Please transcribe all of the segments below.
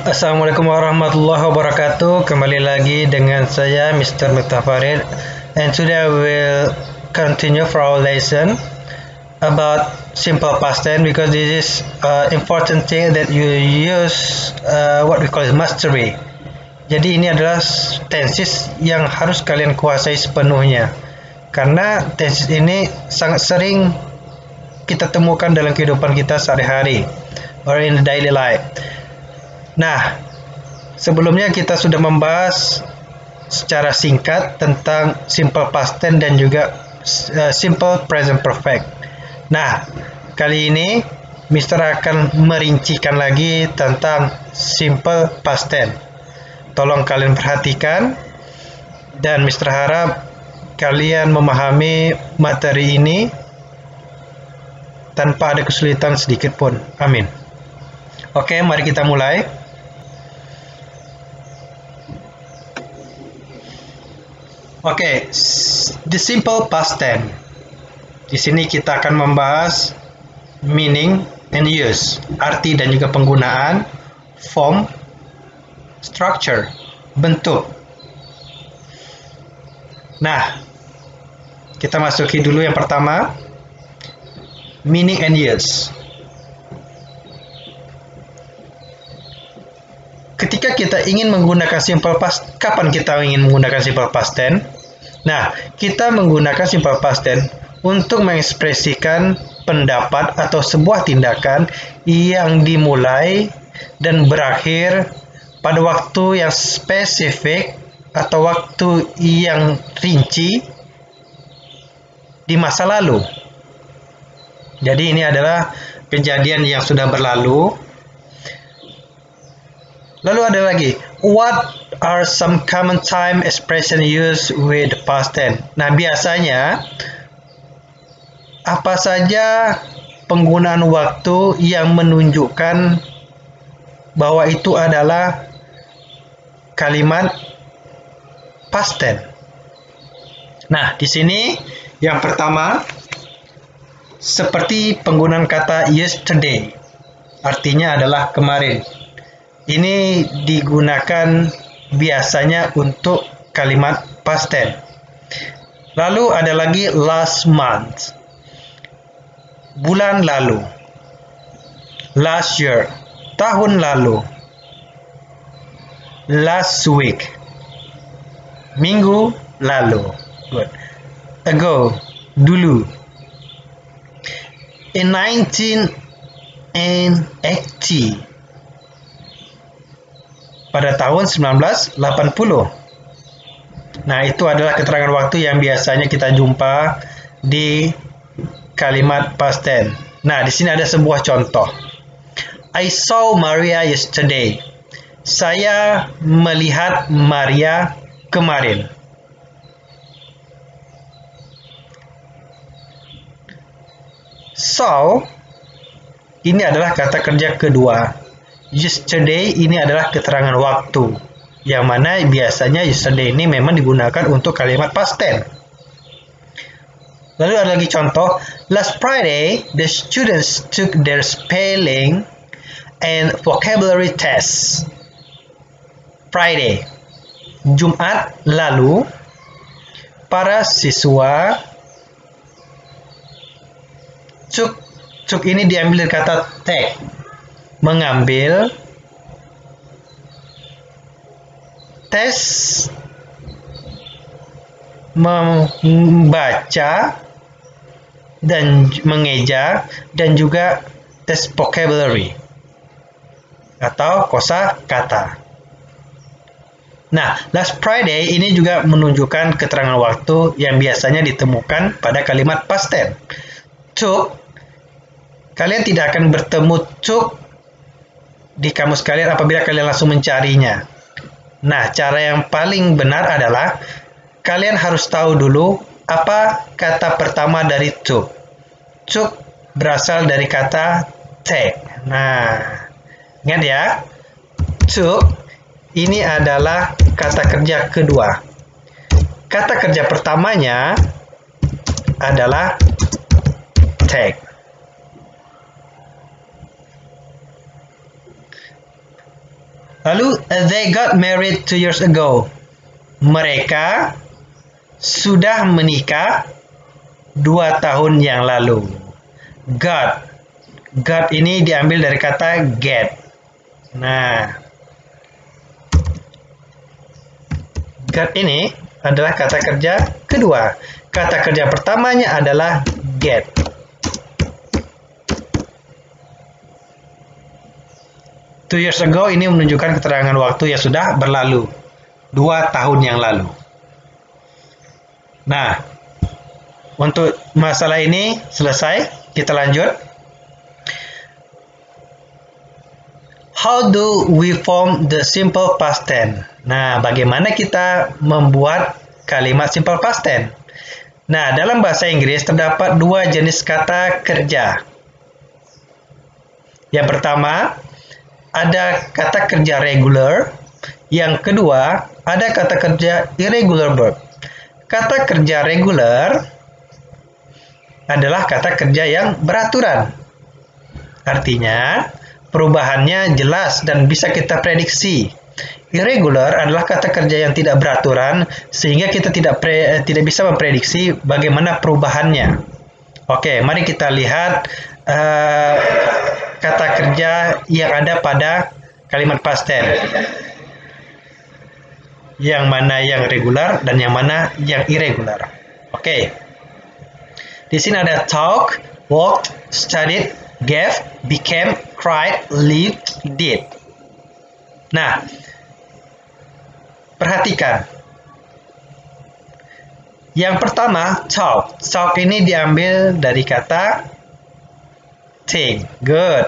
Assalamualaikum warahmatullahi wabarakatuh. Kembali lagi dengan saya Mr. Miftah Farid, and today I will continue for our lesson about simple past tense, because this is important thing that you use what we call mastery. Jadi ini adalah tenses yang harus kalian kuasai sepenuhnya, karena tenses ini sangat sering kita temukan dalam kehidupan kita sehari-hari or in the daily life. Nah, sebelumnya kita sudah membahas secara singkat tentang simple past tense dan juga simple present perfect. Nah, kali ini Mister akan merincikan lagi tentang simple past tense. Tolong kalian perhatikan, dan Mister harap kalian memahami materi ini tanpa ada kesulitan sedikit pun. Amin. Oke, mari kita mulai. Oke, the simple past tense. Di sini kita akan membahas meaning and use, arti dan juga penggunaan, form, structure, bentuk. Nah, kita masuki dulu yang pertama, meaning and use. Ketika kita ingin menggunakan simple past, kapan kita ingin menggunakan simple past tense? Nah, kita menggunakan simple past tense untuk mengekspresikan pendapat atau sebuah tindakan yang dimulai dan berakhir pada waktu yang spesifik atau waktu yang rinci di masa lalu. Jadi ini adalah kejadian yang sudah berlalu. Lalu ada lagi, what are some common time expression used with past tense? Nah, biasanya apa saja penggunaan waktu yang menunjukkan bahwa itu adalah kalimat past tense? Nah, di sini yang pertama seperti penggunaan kata yesterday, artinya adalah kemarin. Ini digunakan biasanya untuk kalimat past tense. Lalu ada lagi last month, bulan lalu, last year, tahun lalu, last week, minggu lalu, good, ago, dulu, in 1980, pada tahun 1980. Nah, itu adalah keterangan waktu yang biasanya kita jumpa di kalimat past tense. Nah, di sini ada sebuah contoh. I saw Maria yesterday. Saya melihat Maria kemarin. So, ini adalah kata kerja kedua. Yesterday ini adalah keterangan waktu, yang mana biasanya yesterday ini memang digunakan untuk kalimat past tense. Lalu ada lagi contoh, last Friday the students took their spelling and vocabulary tests. Friday, Jumat lalu, para siswa took ini diambil dari kata take, mengambil tes, membaca dan mengeja, dan juga tes vocabulary atau kosakata. Nah, last Friday ini juga menunjukkan keterangan waktu yang biasanya ditemukan pada kalimat past tense. Took, kalian tidak akan bertemu took di kamus kalian apabila kalian langsung mencarinya. Nah, cara yang paling benar adalah kalian harus tahu dulu apa kata pertama dari took. Took berasal dari kata take. Nah, ingat ya, took ini adalah kata kerja kedua. Kata kerja pertamanya adalah take. Lalu, they got married 2 years ago. Mereka sudah menikah 2 tahun yang lalu. Got. Got ini diambil dari kata get. Nah, got ini adalah kata kerja kedua. Kata kerja pertamanya adalah get. Two years ago ini menunjukkan keterangan waktu yang sudah berlalu. 2 tahun yang lalu. Nah, untuk masalah ini selesai. Kita lanjut. How do we form the simple past tense? Nah, bagaimana kita membuat kalimat simple past tense? Nah, dalam bahasa Inggris terdapat 2 jenis kata kerja. Yang pertama, ada kata kerja regular. Yang kedua, ada kata kerja irregular verb. Kata kerja regular adalah kata kerja yang beraturan. Artinya, perubahannya jelas dan bisa kita prediksi. Irregular adalah kata kerja yang tidak beraturan sehingga kita tidak bisa memprediksi bagaimana perubahannya. Oke, mari kita lihat kata kerja yang ada pada kalimat past tense. Yang mana yang regular dan yang mana yang irregular. Oke. Di sini ada talk, walked, studied, gave, became, cried, lived, did. Nah, perhatikan. Yang pertama, talk. Talk ini diambil dari kata think. Good.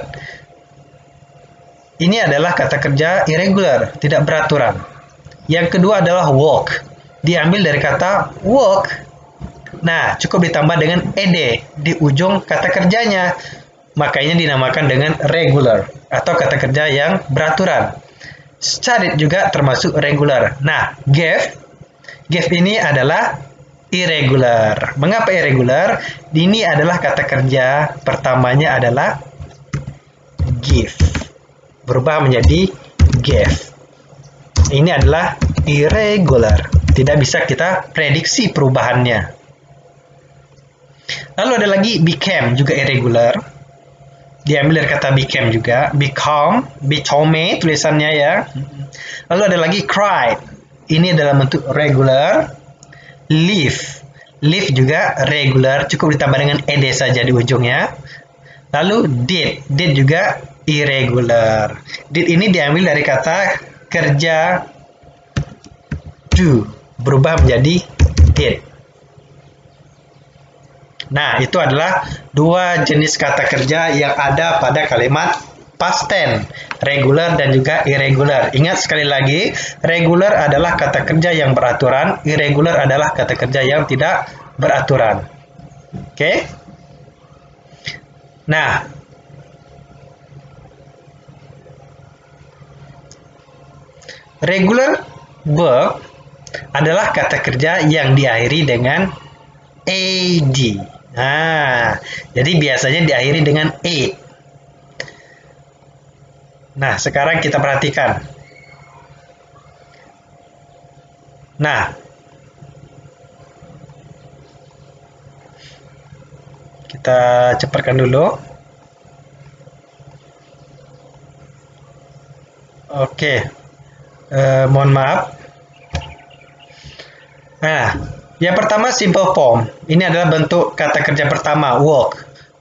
Ini adalah kata kerja irregular, tidak beraturan. Yang kedua adalah walk. Diambil dari kata walk. Nah, cukup ditambah dengan ed di ujung kata kerjanya. Makanya dinamakan dengan regular atau kata kerja yang beraturan. Studied juga termasuk regular. Nah, gave ini adalah irregular. Mengapa irregular? Ini adalah kata kerja pertamanya adalah give. Berubah menjadi gave. Ini adalah irregular. Tidak bisa kita prediksi perubahannya. Lalu ada lagi became, juga irregular. Diambil dari kata became juga. Become, become tulisannya ya. Lalu ada lagi cried. Ini dalam bentuk regular. Live. Live juga regular. Cukup ditambah dengan ed saja di ujungnya. Lalu did. Did juga irregular. Did ini diambil dari kata kerja do. Berubah menjadi did. Nah, itu adalah 2 jenis kata kerja yang ada pada kalimat past tense, regular dan juga irregular. Ingat sekali lagi, regular adalah kata kerja yang beraturan, irregular adalah kata kerja yang tidak beraturan. Oke? Nah, regular verb adalah kata kerja yang diakhiri dengan AD. Nah, jadi biasanya diakhiri dengan A. Nah, sekarang kita perhatikan. Nah, kita cepatkan dulu. Oke, mohon maaf. Nah, yang pertama simple form. Ini adalah bentuk kata kerja pertama, walk.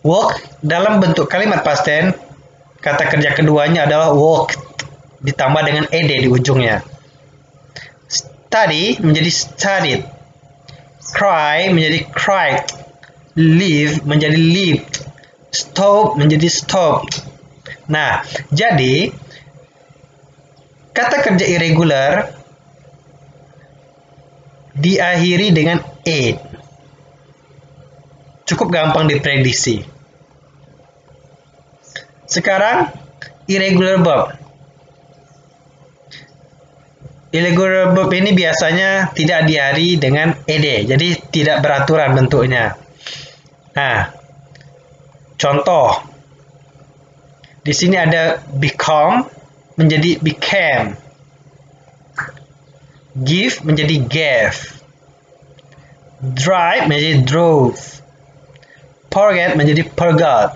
Walk dalam bentuk kalimat past tense, kata kerja keduanya adalah walked, ditambah dengan ed di ujungnya. Study menjadi studied. Cry menjadi cried. Live menjadi lived. Stop menjadi stopped. Nah, jadi kata kerja irregular diakhiri dengan ed. Cukup gampang diprediksi. Sekarang irregular verb. Irregular verb ini biasanya tidak diakhiri dengan ed, jadi tidak beraturan bentuknya. Nah, contoh. Di sini ada become, menjadi became. Give menjadi gave. Drive menjadi drove. Forget menjadi forgot.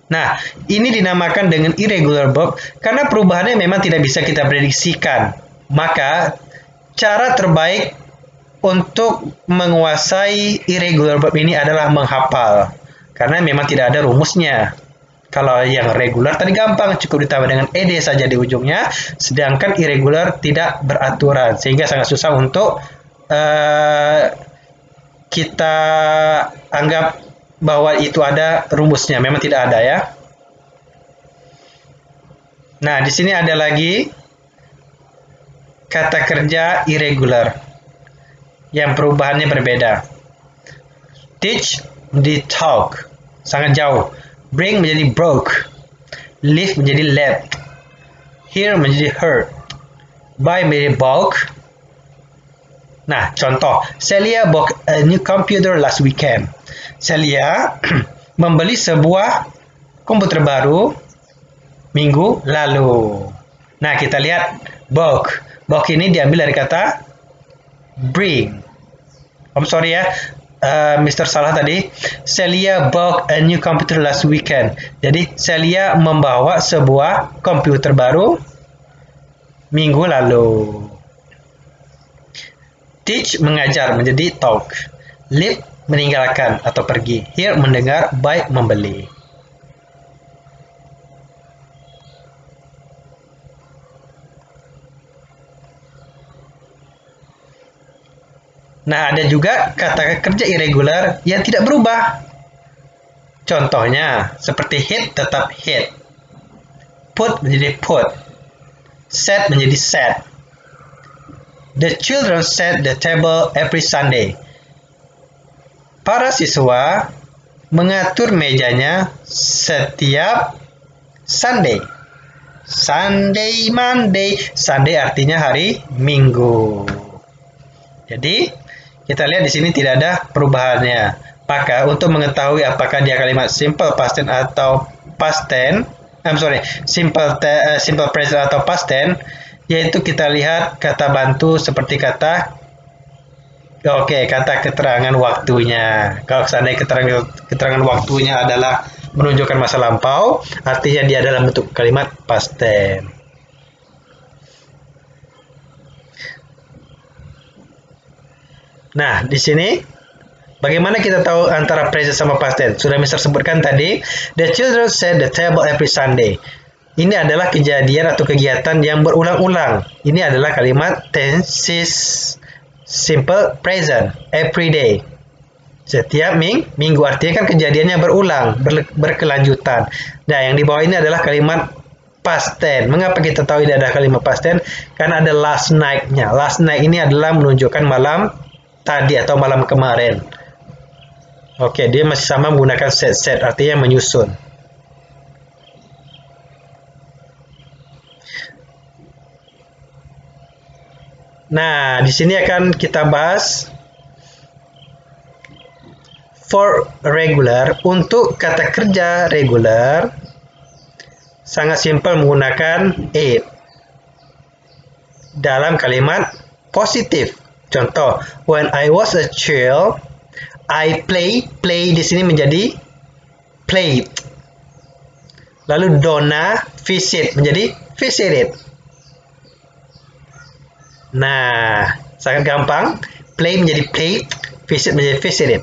Nah, ini dinamakan dengan irregular verb karena perubahannya memang tidak bisa kita prediksikan. Maka, cara terbaik untuk menguasai irregular verb ini adalah menghafal. Karena memang tidak ada rumusnya. Kalau yang regular tadi gampang, cukup ditambah dengan ed saja di ujungnya, sedangkan irregular tidak beraturan, sehingga sangat susah untuk kita anggap bahwa itu ada rumusnya. Memang tidak ada ya. Nah, di sini ada lagi kata kerja irregular yang perubahannya berbeda. Teach menjadi talk, sangat jauh. Bring menjadi broke. Live menjadi left. Hear menjadi heard. Buy menjadi bought. Nah, contoh. Celia bought a new computer last weekend. Celia membeli sebuah komputer baru minggu lalu. Nah, kita lihat bought. Bought ini diambil dari kata bring. Sorry ya. Mr. Salah tadi, Celia bought a new computer last weekend. Jadi, Celia membawa sebuah komputer baru minggu lalu. Teach mengajar menjadi talk. Leave meninggalkan atau pergi. Hear mendengar, buy membeli. Nah, ada juga kata kerja irregular yang tidak berubah. Contohnya, seperti hit tetap hit. Put menjadi put. Set menjadi set. The children set the table every Sunday. Para siswa mengatur mejanya setiap Sunday. Sunday, Monday. Sunday artinya hari Minggu. Jadi, kita lihat di sini tidak ada perubahannya. Maka untuk mengetahui apakah dia kalimat simple past tense atau past tense, simple present atau past tense, yaitu kita lihat kata bantu seperti kata keterangan waktunya. Kalau seandainya keterangan waktunya adalah menunjukkan masa lampau, artinya dia adalah bentuk kalimat past tense. Nah, di sini bagaimana kita tahu antara present sama past tense? Sudah Mister sebutkan tadi, the children set the table every Sunday. Ini adalah kejadian atau kegiatan yang berulang-ulang. Ini adalah kalimat tenses simple present, every day. Setiap minggu artinya kan kejadiannya berulang, berkelanjutan. Nah, yang di bawah ini adalah kalimat past tense. Mengapa kita tahu ini adalah kalimat past tense? Karena ada last night-nya. Last night ini adalah menunjukkan malam tadi atau malam kemarin. Oke, dia masih sama menggunakan set, artinya menyusun. Nah, di sini akan kita bahas for regular. Untuk kata kerja regular sangat simpel menggunakan it dalam kalimat positif. Contoh, when I was a child, I play di sini menjadi played. Lalu Donna visit menjadi visited. Nah, sangat gampang. Play menjadi played, visit menjadi visited.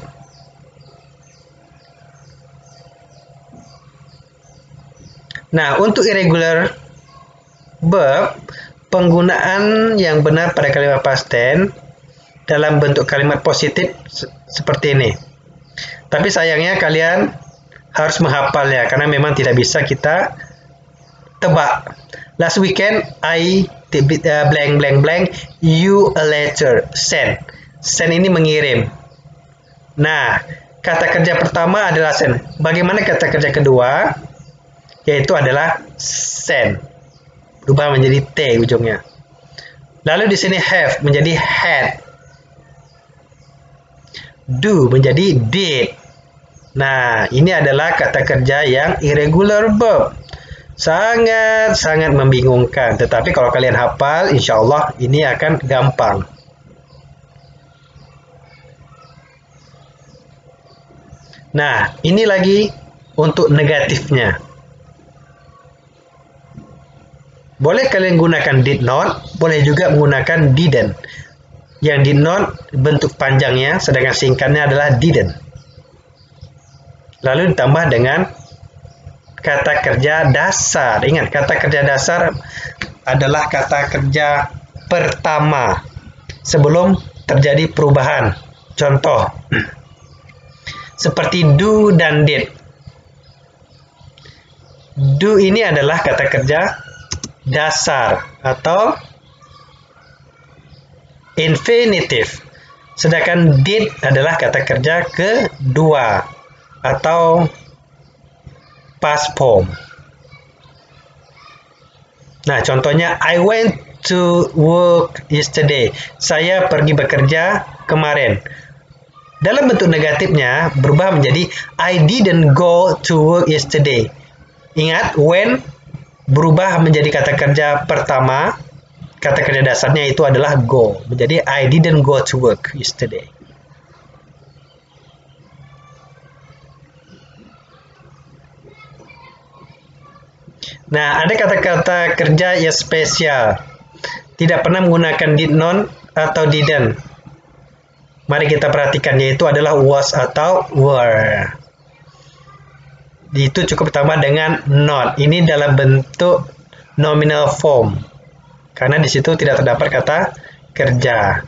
Nah, untuk irregular verb, penggunaan yang benar pada kalimat past tense dalam bentuk kalimat positif seperti ini. Tapi sayangnya kalian harus menghafalnya karena memang tidak bisa kita tebak. Last weekend I blank you a letter. Send ini mengirim. Nah, kata kerja pertama adalah send. Bagaimana kata kerja kedua? Yaitu adalah send. Berubah menjadi T ujungnya. Lalu di sini have menjadi had. Do menjadi did. Nah, ini adalah kata kerja yang irregular verb. sangat-sangat membingungkan. Tetapi kalau kalian hafal, insya Allah ini akan gampang. Nah, ini lagi untuk negatifnya. Boleh kalian gunakan did not, boleh juga menggunakan didn't. Yang did not bentuk panjangnya, sedangkan singkatnya adalah didn't. Lalu ditambah dengan kata kerja dasar. Ingat, kata kerja dasar adalah kata kerja pertama sebelum terjadi perubahan. Contoh, seperti do dan did. Do ini adalah kata kerja dasar atau infinitive. Sedangkan did adalah kata kerja kedua atau past form. Nah, contohnya I went to work yesterday. Saya pergi bekerja kemarin. Dalam bentuk negatifnya berubah menjadi I didn't go to work yesterday. Ingat, when berubah menjadi kata kerja pertama, kata kerja dasarnya itu adalah go. Menjadi I didn't go to work yesterday. Nah, ada kata-kata kerja yang spesial. Tidak pernah menggunakan did not atau didn't. Mari kita perhatikan, yaitu adalah was atau were. Itu cukup ditambah dengan not. Ini dalam bentuk nominal form. Karena di situ tidak terdapat kata kerja.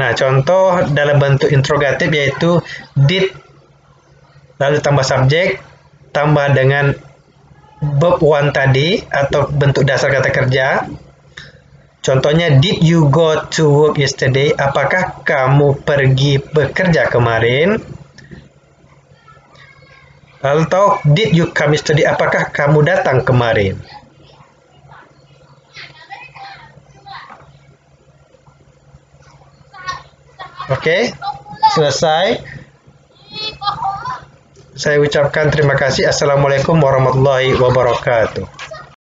Nah, contoh dalam bentuk interrogatif yaitu did, lalu tambah subjek, tambah dengan verb one tadi atau bentuk dasar kata kerja. Contohnya, did you go to work yesterday? Apakah kamu pergi bekerja kemarin? Atau did you come yesterday? Apakah kamu datang kemarin? Oke, selesai. Saya ucapkan terima kasih. Assalamualaikum warahmatullahi wabarakatuh.